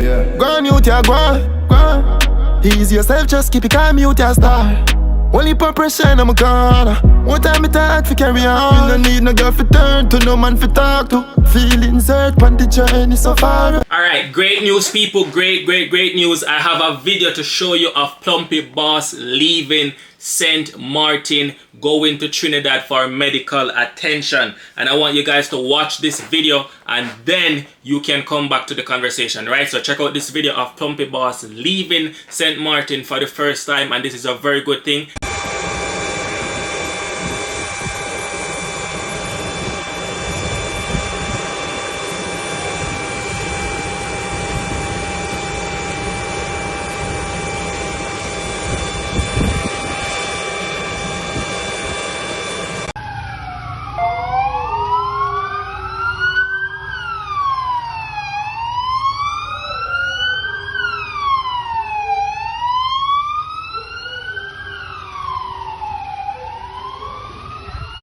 Go on, mute ya, go on. Ease yourself, just keep it calm, mute ya, star. Only per pressure, I'm a corner. One time it hard to carry on. You no need no girl for turn to, no man for talk to. Feelings hurt on the journey so far. Alright, great news people, great news. I have a video to show you of Plumpy boss leaving St. Maarten, going to Trinidad for medical attention. And I want you guys to watch this video and then you can come back to the conversation, right? So check out this video of Plumpy boss leaving St. Maarten for the first time, and this is a very good thing.